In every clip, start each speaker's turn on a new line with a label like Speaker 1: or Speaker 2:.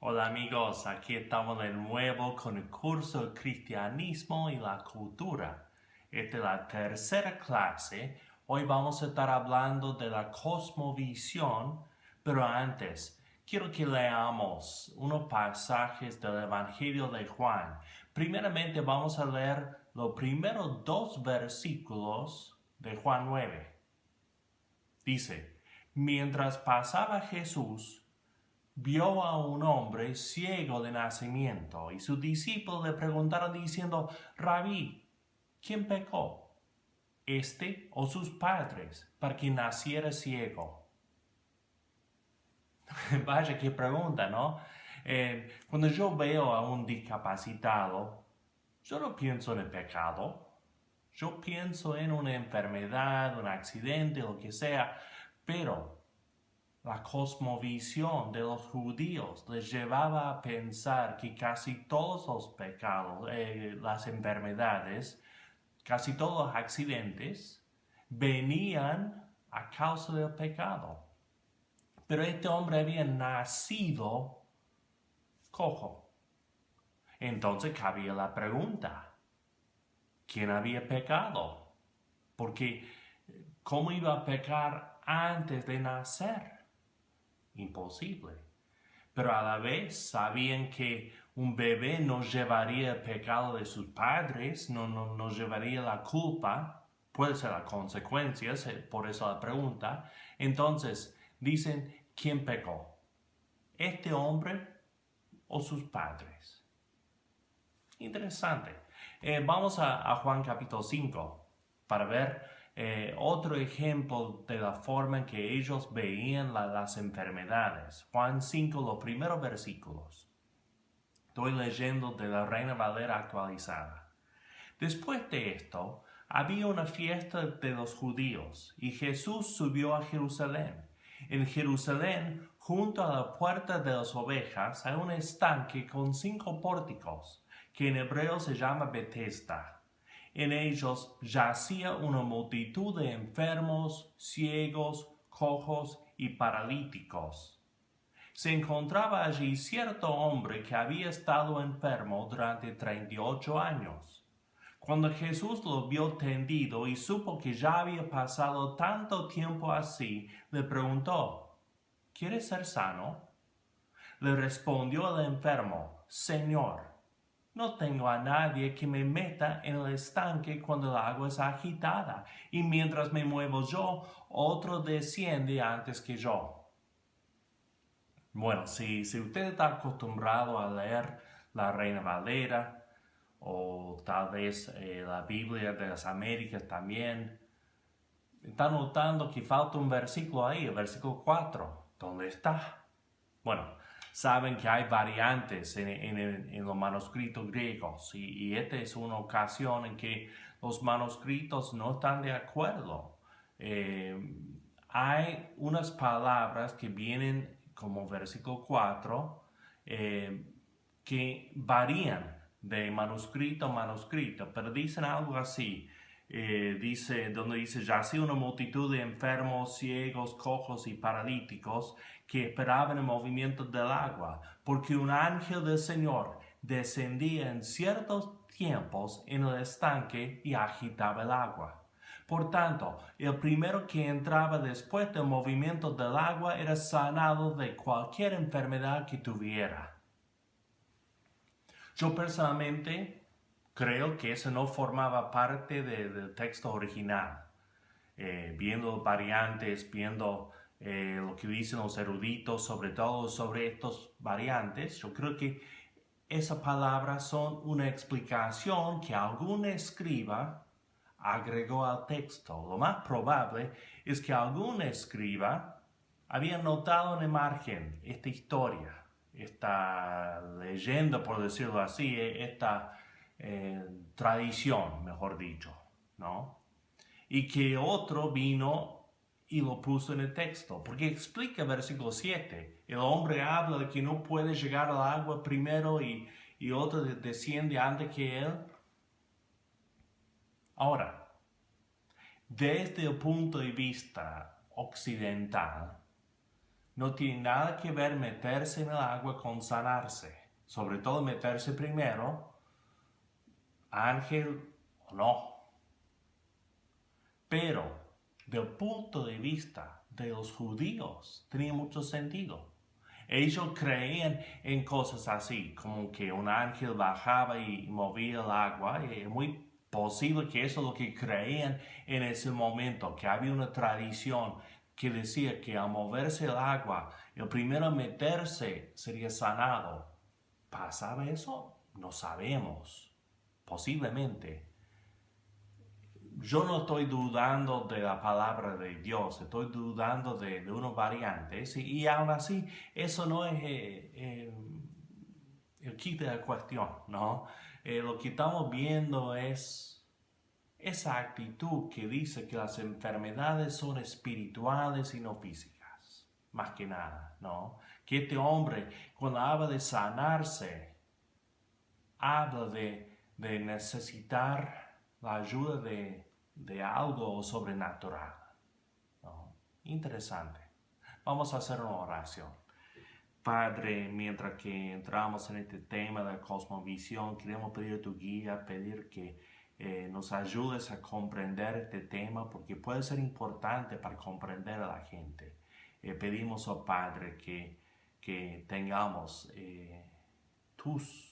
Speaker 1: Hola amigos, aquí estamos de nuevo con el curso Cristianismo y la Cultura. Esta es la tercera clase. Hoy vamos a estar hablando de la cosmovisión, pero antes quiero que leamos unos pasajes del Evangelio de Juan. Primeramente vamos a leer los primeros dos versículos de Juan 9. Dice, mientras pasaba Jesús, vio a un hombre ciego de nacimiento, y sus discípulos le preguntaron diciendo, Rabí, ¿quién pecó, este o sus padres, para que naciera ciego? Vaya qué pregunta, ¿no? Cuando yo veo a un discapacitado, yo no pienso en el pecado, yo pienso en una enfermedad, un accidente, lo que sea, pero la cosmovisión de los judíos les llevaba a pensar que casi todos los pecados, las enfermedades, casi todos los accidentes venían a causa del pecado. Pero este hombre había nacido cojo. Entonces cabía la pregunta, ¿quién había pecado? Porque ¿cómo iba a pecar antes de nacer? Imposible. Pero a la vez sabían que un bebé no llevaría el pecado de sus padres, no llevaría la culpa, puede ser la consecuencia, por eso la pregunta. Entonces dicen, ¿quién pecó? ¿Este hombre o sus padres? Interesante. Vamos a Juan capítulo 5 para ver otro ejemplo de la forma en que ellos veían las enfermedades. Juan 5, los primeros versículos. Estoy leyendo de la Reina Valera actualizada. Después de esto, había una fiesta de los judíos y Jesús subió a Jerusalén. En Jerusalén, junto a la puerta de las ovejas, hay un estanque con 5 pórticos, que en hebreo se llama Betesda. En ellos yacía una multitud de enfermos, ciegos, cojos y paralíticos. Se encontraba allí cierto hombre que había estado enfermo durante 38 años. Cuando Jesús lo vio tendido y supo que ya había pasado tanto tiempo así, le preguntó, ¿quieres ser sano? Le respondió el enfermo, Señor, no tengo a nadie que me meta en el estanque cuando el agua es agitada, y mientras me muevo yo, otro desciende antes que yo. Bueno, si usted está acostumbrado a leer la Reina Valera o tal vez la Biblia de las Américas también, está notando que falta un versículo ahí, el versículo 4. ¿Dónde está? Bueno, saben que hay variantes en los manuscritos griegos y esta es una ocasión en que los manuscritos no están de acuerdo. Hay unas palabras que vienen como versículo 4 que varían de manuscrito a manuscrito, pero dicen algo así. Donde dice, yacía una multitud de enfermos, ciegos, cojos y paralíticos que esperaban el movimiento del agua, porque un ángel del Señor descendía en ciertos tiempos en el estanque y agitaba el agua. Por tanto, el primero que entraba después del movimiento del agua era sanado de cualquier enfermedad que tuviera. Yo personalmente creo que eso no formaba parte del texto original. Viendo variantes, viendo lo que dicen los eruditos, sobre todo sobre estos variantes, yo creo que esas palabras son una explicación que algún escriba agregó al texto. Lo más probable es que algún escriba había notado en el margen esta historia, esta leyenda, por decirlo así, esta tradición, mejor dicho, ¿no? Y que otro vino y lo puso en el texto, porque explica versículo 7, el hombre habla de que no puede llegar al agua primero y otro desciende antes que él. Ahora, desde el punto de vista occidental, No tiene nada que ver meterse en el agua con sanarse. Sobre todo meterse primero, ángel o no. Pero del punto de vista de los judíos tenía mucho sentido. Ellos creían en cosas así, como que un ángel bajaba y movía el agua. Y es muy posible que eso es lo que creían en ese momento, que había una tradición que decía que al moverse el agua, el primero a meterse sería sanado. ¿Pasaba eso? No sabemos. Posiblemente. Yo no estoy dudando de la palabra de Dios, estoy dudando de unos variantes y aún así eso no es el kit de la cuestión, ¿no? Lo que estamos viendo es esa actitud que dice que las enfermedades son espirituales y no físicas, más que nada, ¿no? Que este hombre, cuando habla de sanarse, habla de necesitar la ayuda de algo sobrenatural, ¿no? Interesante. Vamos a hacer una oración. Padre, mientras que entramos en este tema de la cosmovisión, queremos pedir tu guía, pedir que nos ayudes a comprender este tema porque puede ser importante para comprender a la gente. Pedimos, oh Padre, que tengamos tus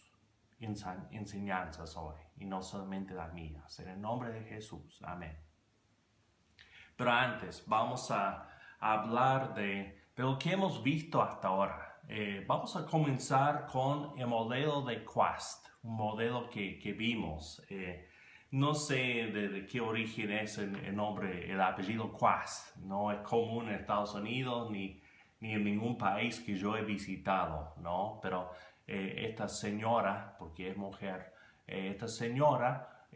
Speaker 1: enseñanzas hoy y no solamente las mías. En el nombre de Jesús. Amén. Pero antes vamos a hablar de lo que hemos visto hasta ahora. Vamos a comenzar con el modelo de Quast, un modelo que vimos. No sé de qué origen es el nombre, el apellido Quast. No es común en Estados Unidos ni en ningún país que yo he visitado, ¿no? Pero esta señora, porque es mujer, esta señora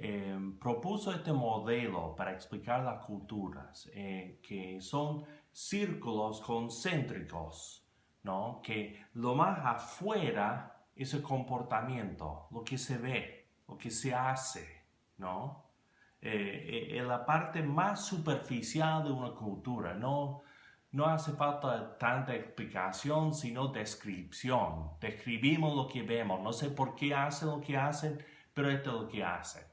Speaker 1: propuso este modelo para explicar las culturas, que son círculos concéntricos, ¿no? Que lo más afuera es el comportamiento, lo que se ve, lo que se hace, ¿no? En la parte más superficial de una cultura, no hace falta tanta explicación, sino descripción. Describimos lo que vemos. No sé por qué hacen lo que hacen, pero esto es lo que hacen.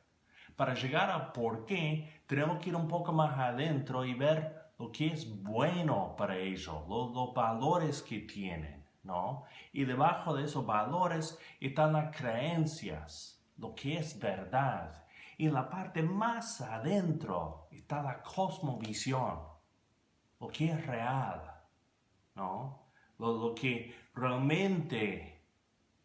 Speaker 1: Para llegar a por qué, tenemos que ir un poco más adentro y ver lo que es bueno para ellos, los valores que tienen, ¿no? Y debajo de esos valores están las creencias, lo que es verdad. Y en la parte más adentro está la cosmovisión, lo que es real, ¿no? Lo que realmente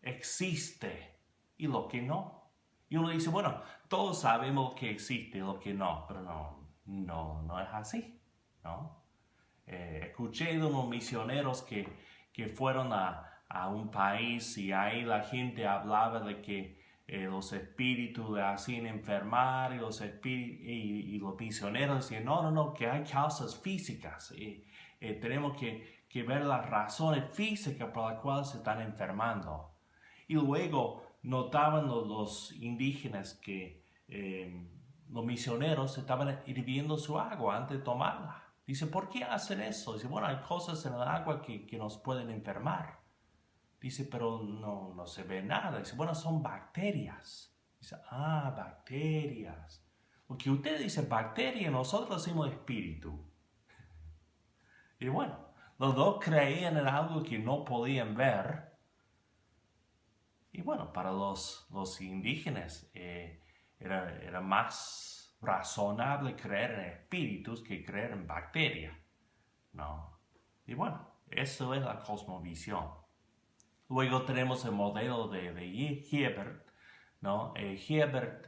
Speaker 1: existe y lo que no. Y uno dice, bueno, todos sabemos que existe y lo que no, pero no es así, ¿no? Escuché de unos misioneros que fueron a un país y ahí la gente hablaba de que los espíritus le hacían enfermar y y los misioneros decían, no, que hay causas físicas y tenemos que ver las razones físicas por las cuales se están enfermando. Y luego notaban los indígenas que los misioneros estaban hirviendo su agua antes de tomarla. Dice, ¿por qué hacen eso? Dice, bueno, hay cosas en el agua que nos pueden enfermar. Dice, pero no se ve nada. Dice, bueno, son bacterias. Dice, bacterias. Porque usted dice bacteria, nosotros decimos espíritu. Y bueno, los dos creían en algo que no podían ver. Y bueno, para los indígenas era más razonable creer en espíritus que creer en bacterias, ¿no? Y bueno, eso es la cosmovisión. Luego tenemos el modelo de Hiebert, ¿no? Hiebert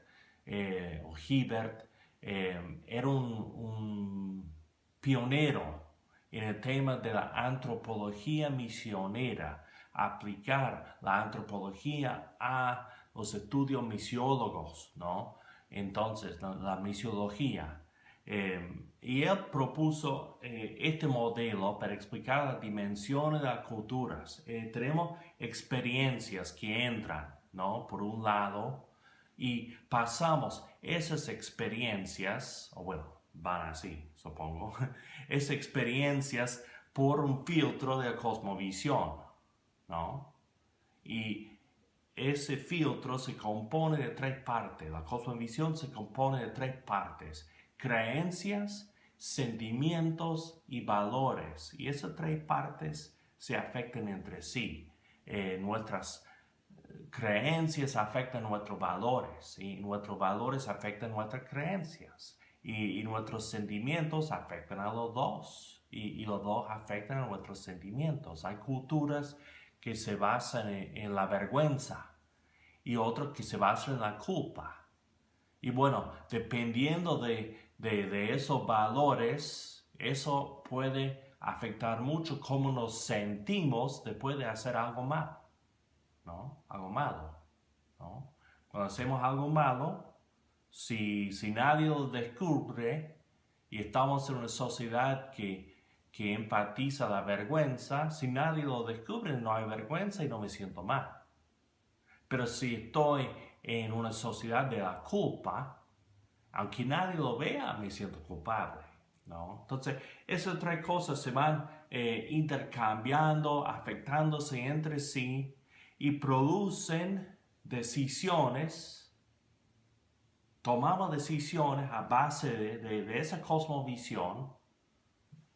Speaker 1: era un pionero en el tema de la antropología misionera, aplicar la antropología a los estudios misiólogos, ¿no? Entonces, la misiología. Y él propuso este modelo para explicar las dimensiones de las culturas. Tenemos experiencias que entran, ¿no? Por un lado, y pasamos esas experiencias, o bueno, van así, supongo, esas experiencias por un filtro de cosmovisión, ¿no? Y ese filtro se compone de tres partes. La cosmovisión se compone de tres partes: creencias, sentimientos y valores. Y esas tres partes se afectan entre sí. Nuestras creencias afectan nuestros valores y nuestros valores afectan nuestras creencias y nuestros sentimientos afectan a los dos y los dos afectan a nuestros sentimientos. Hay culturas que se basan en la vergüenza y otras que se basan en la culpa. Y bueno, dependiendo de esos valores, eso puede afectar mucho cómo nos sentimos después de hacer algo mal, ¿no? Algo malo, ¿no? Cuando hacemos algo malo, si nadie lo descubre y estamos en una sociedad que empatiza la vergüenza, si nadie lo descubre no hay vergüenza y no me siento mal. Pero si estoy en una sociedad de la culpa, aunque nadie lo vea, me siento culpable, ¿no? Entonces, esas tres cosas se van intercambiando, afectándose entre sí y producen decisiones. Tomamos decisiones a base de esa cosmovisión.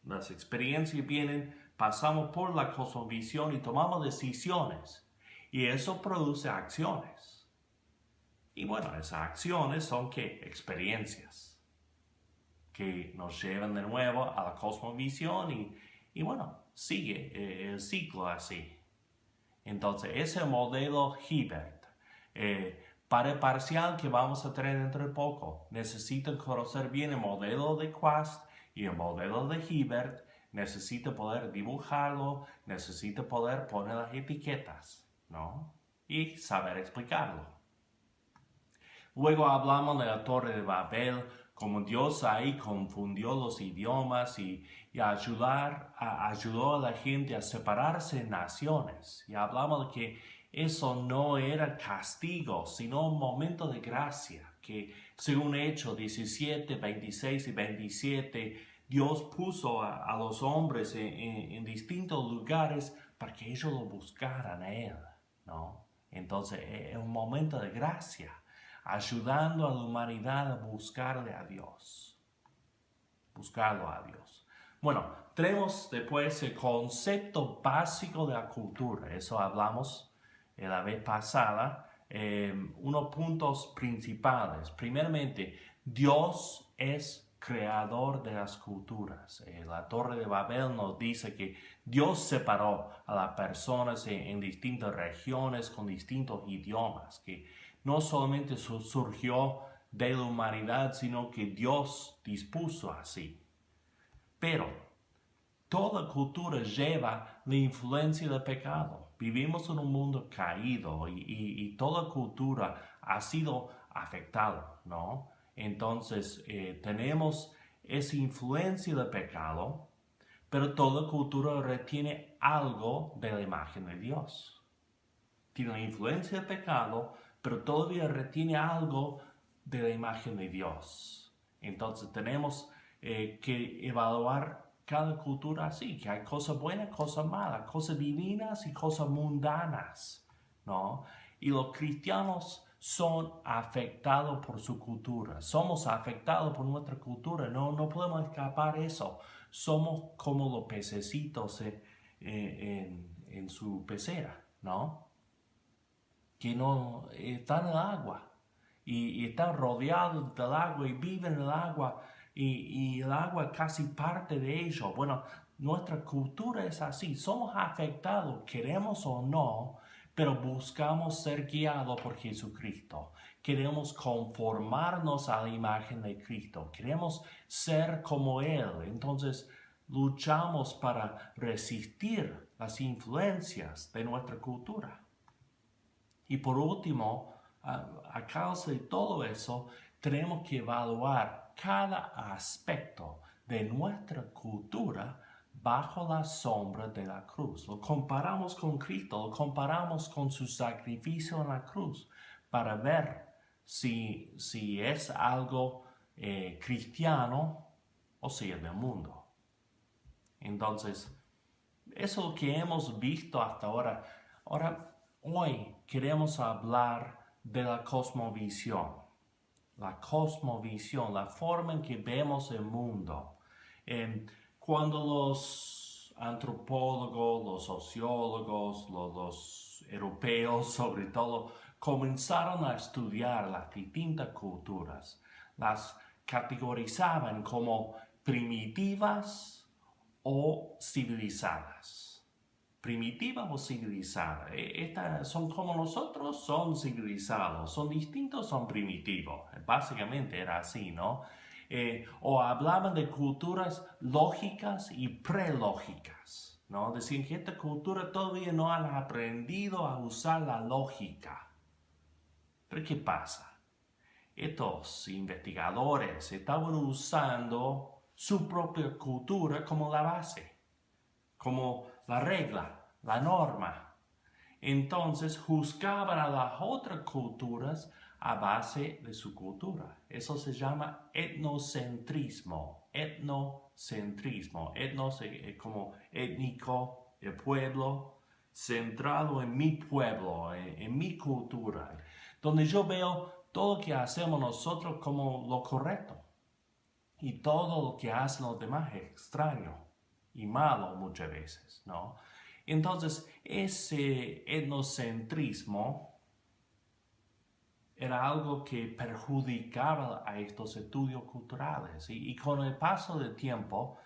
Speaker 1: Las experiencias vienen, pasamos por la cosmovisión y tomamos decisiones. Y eso produce acciones. Y bueno, esas acciones son ¿qué? Experiencias que nos llevan de nuevo a la cosmovisión y bueno, sigue el ciclo así. Entonces, ese modelo Hibbert, para el parcial que vamos a tener dentro de poco, necesitan conocer bien el modelo de Quast y el modelo de Hibbert. Necesita poder dibujarlo, necesita poder poner las etiquetas, ¿no? Y saber explicarlo. Luego hablamos de la Torre de Babel, como Dios ahí confundió los idiomas y ayudó a la gente a separarse en naciones. Y hablamos de que eso no era castigo, sino un momento de gracia, que según Hechos 17, 26 y 27, Dios puso a los hombres en distintos lugares para que ellos lo buscaran a Él, ¿no? Entonces es un momento de gracia, ayudando a la humanidad a buscarle a Dios. Buscarlo a Dios. Bueno, tenemos después el concepto básico de la cultura. Eso hablamos la vez pasada. Unos puntos principales. Primeramente, Dios es creador de las culturas. La Torre de Babel nos dice que Dios separó a las personas en distintas regiones con distintos idiomas, que no solamente surgió de la humanidad, sino que Dios dispuso así. Pero toda cultura lleva la influencia del pecado. Vivimos en un mundo caído y toda cultura ha sido afectada, ¿no? Entonces tenemos esa influencia del pecado, pero toda cultura retiene algo de la imagen de Dios. Tiene la influencia del pecado, pero todavía retiene algo de la imagen de Dios. Entonces tenemos que evaluar cada cultura así, que hay cosas buenas, cosas malas, cosas divinas y cosas mundanas, ¿no? Y los cristianos son afectados por su cultura, somos afectados por nuestra cultura, no podemos escapar de eso. Somos como los pececitos en su pecera, ¿no? Que no están en el agua y están rodeados del agua y viven en el agua y el agua casi parte de ellos. Bueno, nuestra cultura es así, somos afectados, queremos o no, pero buscamos ser guiados por Jesucristo. Queremos conformarnos a la imagen de Cristo, queremos ser como Él. Entonces luchamos para resistir las influencias de nuestra cultura. Y por último, a causa de todo eso, tenemos que evaluar cada aspecto de nuestra cultura bajo la sombra de la cruz. Lo comparamos con Cristo, lo comparamos con su sacrificio en la cruz para ver si es algo cristiano o si es del mundo. Entonces, Eso es lo que hemos visto hasta ahora. Ahora, hoy queremos hablar de la cosmovisión. La cosmovisión, la forma en que vemos el mundo. Cuando los antropólogos, los sociólogos, los europeos sobre todo, comenzaron a estudiar las distintas culturas, las categorizaban como primitivas o civilizadas. Primitiva o civilizada. Estas son como nosotros, son civilizados, son distintos, son primitivos. Básicamente era así, ¿no? O hablaban de culturas lógicas y prelógicas, ¿no? Decían que esta cultura todavía no han aprendido a usar la lógica. Pero ¿qué pasa? Estos investigadores estaban usando su propia cultura como la base, como la regla, la norma. Entonces juzgaban a las otras culturas a base de su cultura. Eso se llama etnocentrismo. Etnocentrismo. Etnos como étnico, el pueblo, centrado en mi pueblo, en mi cultura. Donde yo veo todo lo que hacemos nosotros como lo correcto. Y todo lo que hacen los demás es extraño y malo muchas veces, ¿no? Entonces, ese etnocentrismo era algo que perjudicaba a estos estudios culturales. Y con el paso del tiempo,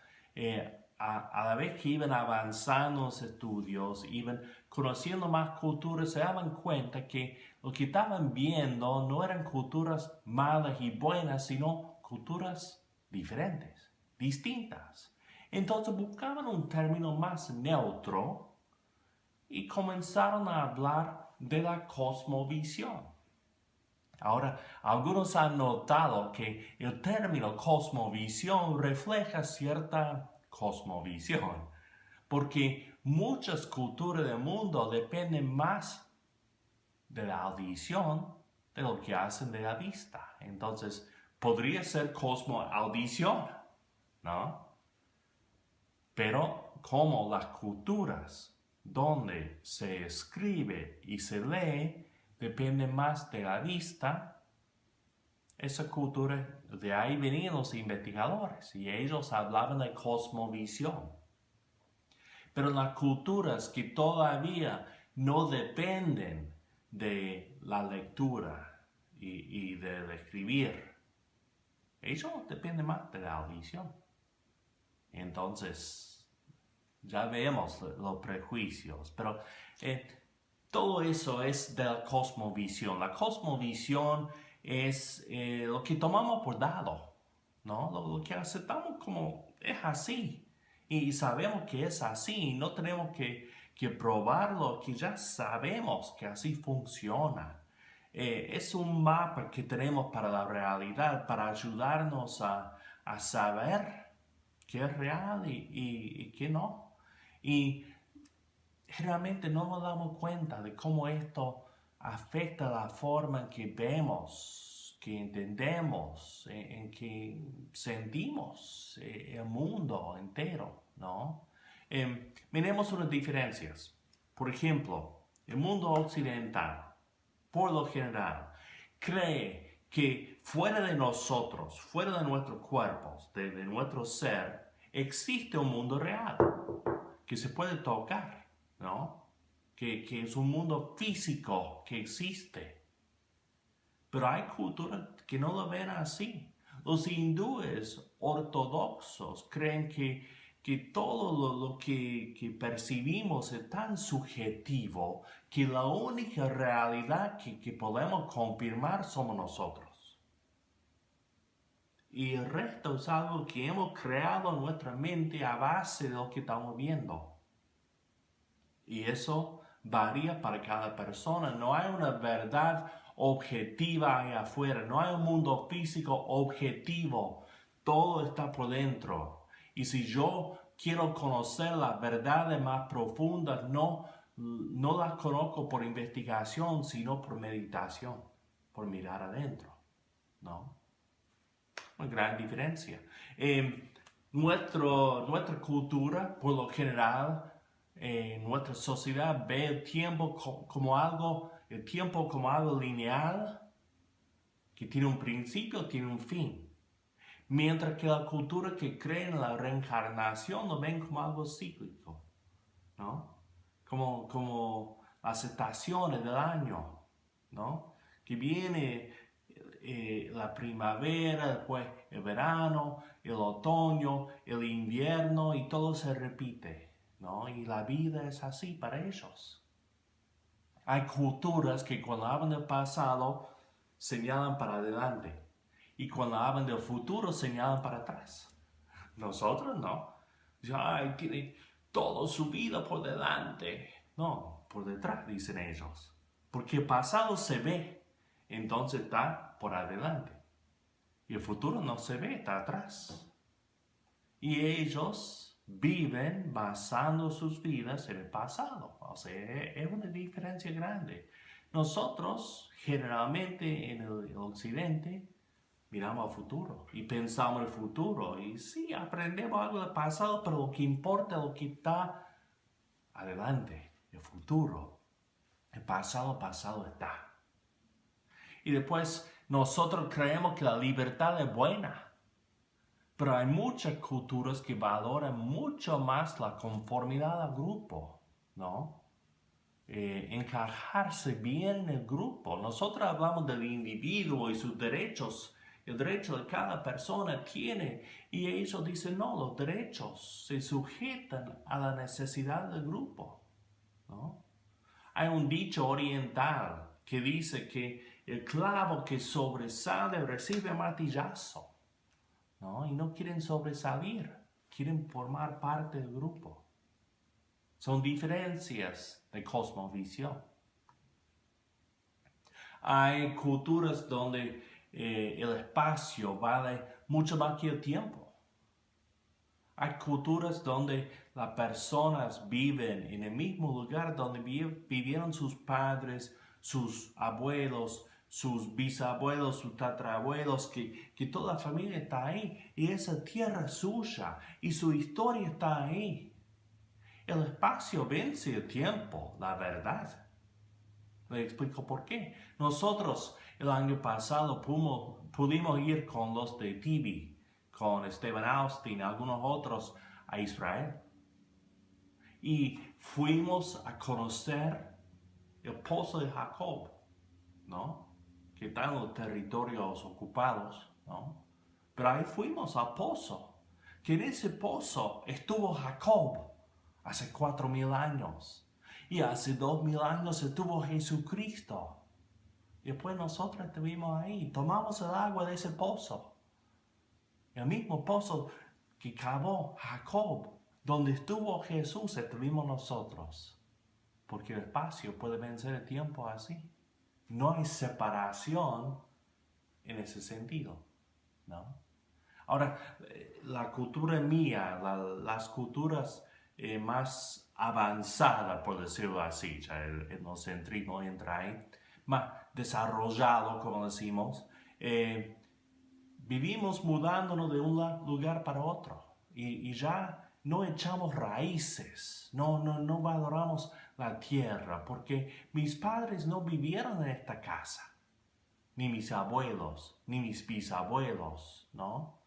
Speaker 1: a la vez que iban avanzando los estudios, iban conociendo más culturas, se daban cuenta que lo que estaban viendo no eran culturas malas y buenas, sino culturas diferentes, distintas. Entonces buscaban un término más neutro y comenzaron a hablar de la cosmovisión. Ahora, algunos han notado que el término cosmovisión refleja cierta cosmovisión, porque muchas culturas del mundo dependen más de la audición de lo que hacen de la vista. Entonces, podría ser cosmoaudición, ¿no? Pero como las culturas donde se escribe y se lee dependen más de la vista, esa cultura, de ahí venían los investigadores y ellos hablaban de cosmovisión. Pero las culturas que todavía no dependen de la lectura y del escribir, ellos dependen más de la audición. Entonces, ya vemos los prejuicios, pero todo eso es de la cosmovisión. La cosmovisión es lo que tomamos por dado, ¿no? Lo que aceptamos como es así. Y sabemos que es así, no tenemos que probarlo, que ya sabemos que así funciona. Es un mapa que tenemos para la realidad, para ayudarnos a saber qué es real y qué no. Y realmente no nos damos cuenta de cómo esto afecta la forma en que vemos, que entendemos, en que sentimos el mundo entero, ¿no? Miremos unas diferencias. Por ejemplo, el mundo occidental, por lo general, cree que fuera de nosotros, fuera de nuestros cuerpos, de nuestro ser, existe un mundo real que se puede tocar, ¿no? Que es un mundo físico que existe. Pero hay culturas que no lo ven así. Los hindúes ortodoxos creen que todo lo que percibimos es tan subjetivo que la única realidad que podemos confirmar somos nosotros. Y el resto es algo que hemos creado en nuestra mente a base de lo que estamos viendo. Y eso varía para cada persona. No hay una verdad objetiva ahí afuera. No hay un mundo físico objetivo. Todo está por dentro. Y si yo quiero conocer las verdades más profundas, no las conozco por investigación, sino por meditación, por mirar adentro, ¿no? Una gran diferencia. Nuestra cultura, por lo general, nuestra sociedad ve el tiempo como algo lineal, que tiene un principio, tiene un fin. Mientras que la cultura que cree en la reencarnación lo ven como algo cíclico, ¿no? Como las estaciones del año, ¿no? Que viene la primavera, después el verano, el otoño, el invierno y todo se repite, ¿no? Y la vida es así para ellos. Hay culturas que cuando hablan del pasado señalan para adelante y cuando hablan del futuro señalan para atrás. Nosotros no. Ay, tiene toda su vida por delante. No, por detrás, dicen ellos. Porque el pasado se ve, entonces está por adelante. Y el futuro no se ve, está atrás. Y ellos viven basando sus vidas en el pasado. O sea, es una diferencia grande. Nosotros, generalmente en el occidente, miramos al futuro y pensamos en el futuro. Y sí, aprendemos algo del pasado, pero lo que importa es lo que está adelante, el futuro. El pasado está. Y después nosotros creemos que la libertad es buena. Pero hay muchas culturas que valoran mucho más la conformidad al grupo, ¿no? Encajarse bien en el grupo. Nosotros hablamos del individuo y sus derechos. El derecho de cada persona tiene. Y ellos dicen, no, los derechos se sujetan a la necesidad del grupo, ¿no? Hay un dicho oriental que dice que el clavo que sobresale recibe martillazo, ¿no? Y no quieren sobresalir, quieren formar parte del grupo. Son diferencias de cosmovisión. Hay culturas donde el espacio vale mucho más que el tiempo. Hay culturas donde las personas viven en el mismo lugar donde vivieron sus padres, sus abuelos, sus bisabuelos, sus tatarabuelos, que toda la familia está ahí y esa tierra es suya y su historia está ahí. El espacio vence el tiempo, la verdad. Le explico por qué. Nosotros el año pasado pudimos ir con los de TV, con Stephen Austin y algunos otros a Israel. Y fuimos a conocer el pozo de Jacob, ¿no? Que está en los territorios ocupados, ¿no? Pero ahí fuimos al pozo, que en ese pozo estuvo Jacob hace 4,000 años. Y hace 2,000 años estuvo Jesucristo. Y después nosotros estuvimos ahí, tomamos el agua de ese pozo. El mismo pozo que cavó Jacob, donde estuvo Jesús, estuvimos nosotros. Porque el espacio puede vencer el tiempo así. No hay separación en ese sentido, ¿no? Ahora, la cultura mía, las culturas más avanzadas, por decirlo así, ya el etnocentrismo entra ahí, más desarrollado, como decimos, vivimos mudándonos de un lugar para otro y ya no echamos raíces, no valoramos la tierra, porque mis padres no vivieron en esta casa, ni mis abuelos, ni mis bisabuelos, ¿no?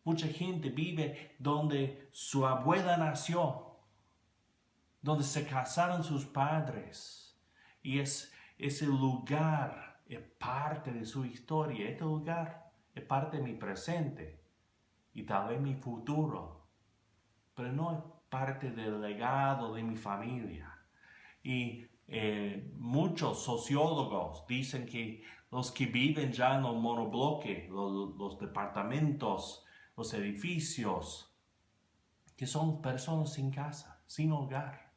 Speaker 1: Mucha gente vive donde su abuela nació, donde se casaron sus padres. Y ese lugar es parte de su historia. Este lugar es parte de mi presente y tal vez mi futuro. Pero no es parte del legado de mi familia. Y muchos sociólogos dicen que los que viven ya en los monobloques, los departamentos, los edificios, que son personas sin casa, sin hogar,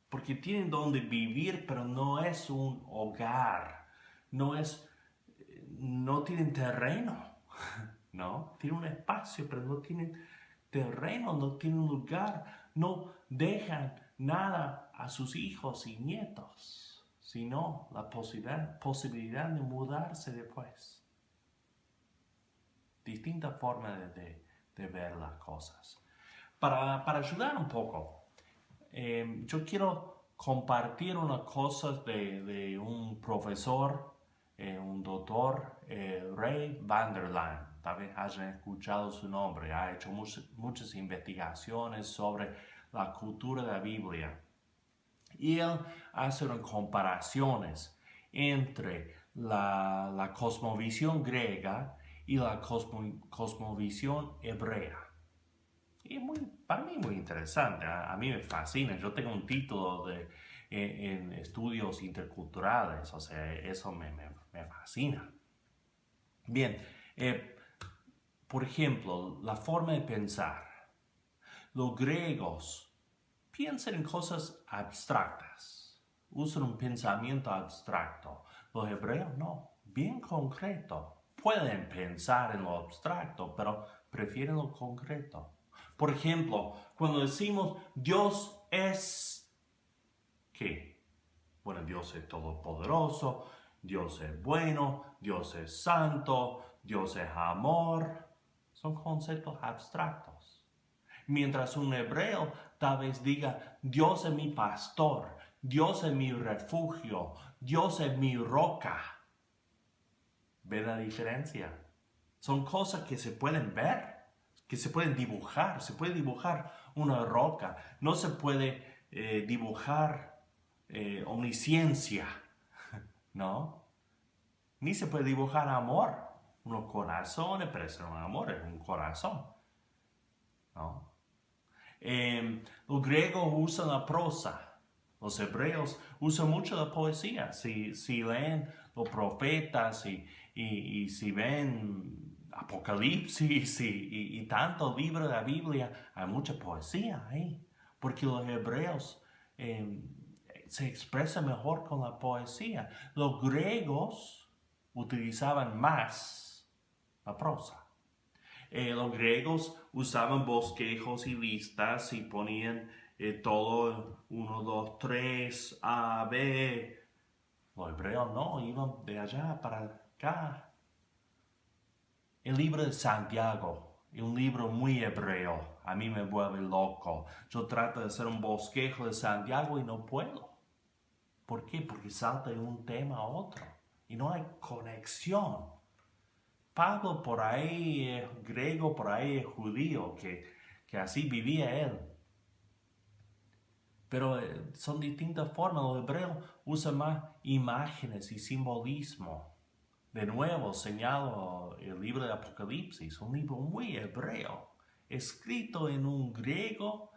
Speaker 1: porque tienen donde vivir, pero no es un hogar, no tienen terreno, ¿no? Tienen un espacio, pero no tienen terreno, no tienen un lugar, no dejan nada a sus hijos y nietos, sino la posibilidad de mudarse después. Distintas formas de ver las cosas. Para ayudar un poco, yo quiero compartir unas cosas de un profesor, un doctor, Ray Vander Laan. Tal vez hayan escuchado su nombre. Ha hecho muchas investigaciones sobre la cultura de la Biblia. Y él hace unas comparaciones entre la cosmovisión griega y la cosmovisión hebrea. Y para mí muy interesante, a mí me fascina. Yo tengo un título en estudios interculturales, o sea, eso me fascina. Bien, por ejemplo, la forma de pensar. Los griegos piensan en cosas abstractas, usan un pensamiento abstracto. Los hebreos no, bien concreto. Pueden pensar en lo abstracto, pero prefieren lo concreto. Por ejemplo, cuando decimos Dios es, ¿qué? Bueno, Dios es todopoderoso, Dios es bueno, Dios es santo, Dios es amor. Son conceptos abstractos. Mientras un hebreo tal vez diga, Dios es mi pastor, Dios es mi refugio, Dios es mi roca. ¿Ven la diferencia? Son cosas que se pueden ver, que se pueden dibujar. Se puede dibujar una roca. No se puede dibujar omnisciencia, ¿no? Ni se puede dibujar amor. Unos corazones, pero eso no es amor, es un corazón, ¿no? Los griegos usan la prosa. Los hebreos usan mucho la poesía. Si leen los profetas y si ven Apocalipsis y tantos libros de la Biblia, hay mucha poesía ahí. Porque los hebreos se expresan mejor con la poesía. Los griegos utilizaban más la prosa. Los griegos usaban bosquejos y listas y ponían todo 1, 2, 3, A, B. Los hebreos no, iban de allá para acá. El libro de Santiago es un libro muy hebreo. A mí me vuelve loco. Yo trato de hacer un bosquejo de Santiago y no puedo. ¿Por qué? Porque salta de un tema a otro y no hay conexión. Pablo por ahí es griego, por ahí es judío, que así vivía él. Pero son distintas formas. Los hebreos usan más imágenes y simbolismo. De nuevo, señalo el libro de Apocalipsis, un libro muy hebreo, escrito en un griego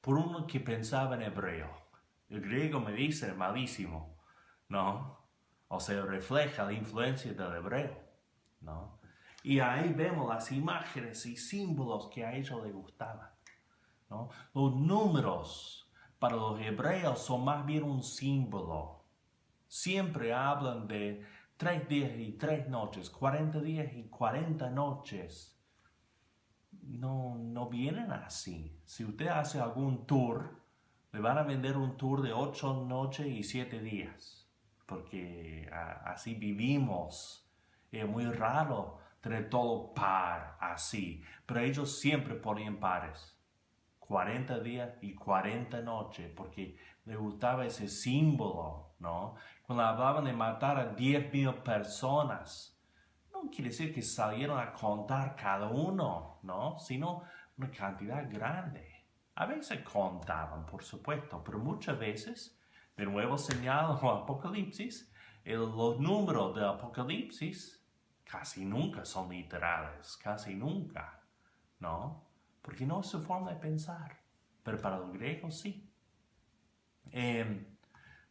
Speaker 1: por uno que pensaba en hebreo. El griego me dice malísimo, ¿no? O sea, refleja la influencia del hebreo, ¿no? Y ahí vemos las imágenes y símbolos que a ellos les gustaban, ¿no? Los números para los hebreos son más bien un símbolo. Siempre hablan de 3 días y 3 noches, 40 días y 40 noches. No vienen así. Si usted hace algún tour, le van a vender un tour de 8 noches y 7 días. Porque así vivimos. Es muy raro tener todo par así. Pero ellos siempre ponían pares. 40 días y 40 noches. Porque les gustaba ese símbolo, ¿no? Cuando hablaban de matar a 10,000 personas, no quiere decir que salieron a contar cada uno, ¿no? Sino una cantidad grande. A veces contaban, por supuesto, pero muchas veces, de nuevo señalo Apocalipsis, los números de Apocalipsis casi nunca son literales, casi nunca, ¿no? Porque no es su forma de pensar, pero para los griegos sí.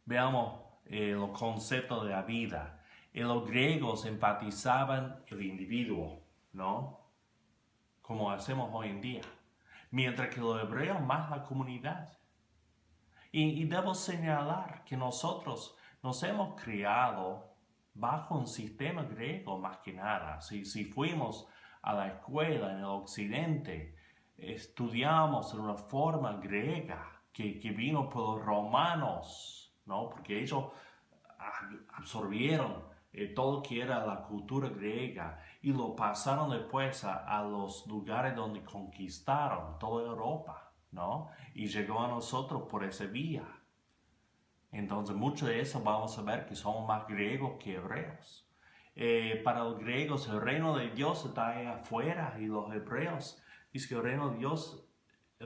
Speaker 1: Veamos los conceptos de la vida. Los griegos enfatizaban el individuo, ¿no? Como hacemos hoy en día. Mientras que los hebreos más la comunidad. Y debo señalar que nosotros nos hemos criado bajo un sistema griego más que nada. Si fuimos a la escuela en el occidente, estudiamos en una forma griega que vino por los romanos, ¿no? Porque ellos absorbieron todo lo que era la cultura griega y lo pasaron después a los lugares donde conquistaron toda Europa, ¿no? Y llegó a nosotros por esa vía. Entonces, mucho de eso vamos a ver que somos más griegos que hebreos. Para los griegos, el reino de Dios está ahí afuera, y los hebreos dicen que el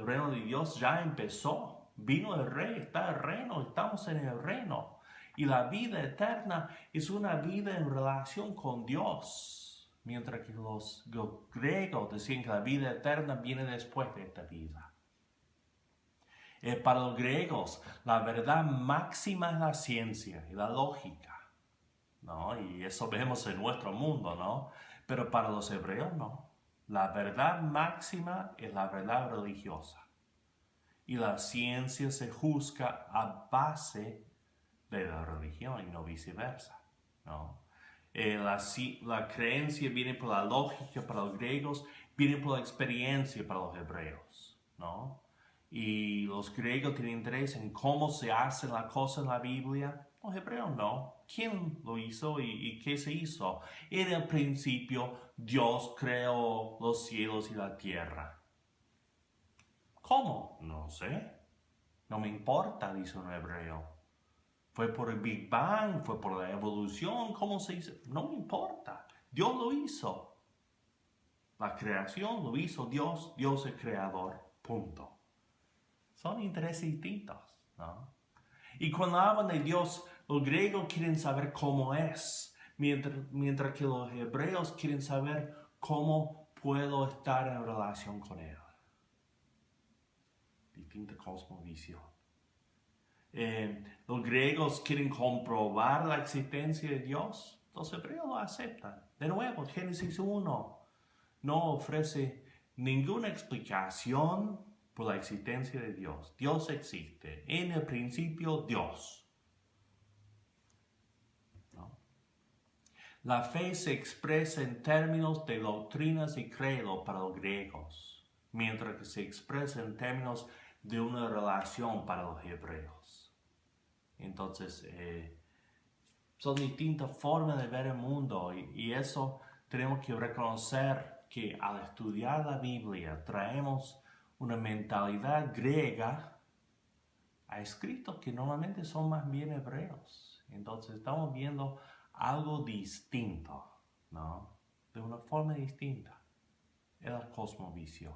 Speaker 1: reino de Dios ya empezó. Vino el rey, está el reino, estamos en el reino. Y la vida eterna es una vida en relación con Dios. Mientras que los griegos decían que la vida eterna viene después de esta vida. Para los griegos, la verdad máxima es la ciencia y la lógica, ¿no? Y eso vemos en nuestro mundo, ¿no? Pero para los hebreos no. La verdad máxima es la verdad religiosa. Y la ciencia se juzga a base de la religión y no viceversa, ¿no? La creencia viene por la lógica para los griegos, viene por la experiencia para los hebreos, ¿no? Y los griegos tienen interés en cómo se hacen las cosas en la Biblia. Los hebreos no. ¿Quién lo hizo y qué se hizo? En el principio Dios creó los cielos y la tierra. ¿Cómo? No sé. No me importa, dice un hebreo. ¿Fue por el Big Bang? ¿Fue por la evolución? ¿Cómo se hizo? No me importa. Dios lo hizo. La creación lo hizo Dios. Dios es creador. Punto. Son intereses distintos, ¿no? Y cuando hablan de Dios, los griegos quieren saber cómo es, mientras que los hebreos quieren saber cómo puedo estar en relación con Él. Distinta cosmovisión. Los griegos quieren comprobar la existencia de Dios. Los hebreos lo aceptan. De nuevo, Génesis 1 no ofrece ninguna explicación por la existencia de Dios. Dios existe. En el principio, Dios. ¿No? La fe se expresa en términos de doctrinas y credo para los griegos, mientras que se expresa en términos de una relación para los hebreos. Entonces, son distintas formas de ver el mundo y eso tenemos que reconocer que al estudiar la Biblia traemos una mentalidad griega a escritos que normalmente son más bien hebreos. Entonces estamos viendo algo distinto, ¿no? De una forma distinta. Es la cosmovisión.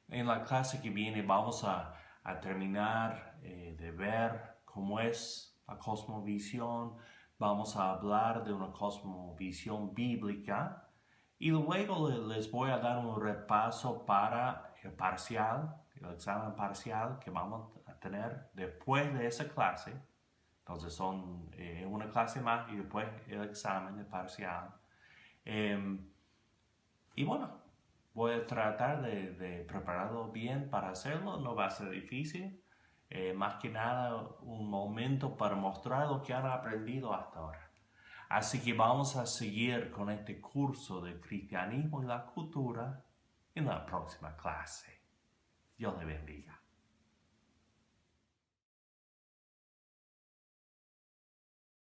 Speaker 1: En la clase que viene vamos a terminar de ver cómo es la cosmovisión. Vamos a hablar de una cosmovisión bíblica. Y luego les voy a dar un repaso para el parcial, el examen parcial que vamos a tener después de esa clase. Entonces son una clase más y después el examen, el parcial. Y bueno, voy a tratar de prepararlo bien para hacerlo. No va a ser difícil. Más que nada un momento para mostrar lo que han aprendido hasta ahora. Así que vamos a seguir con este curso de cristianismo y la cultura en la próxima clase. Dios le bendiga.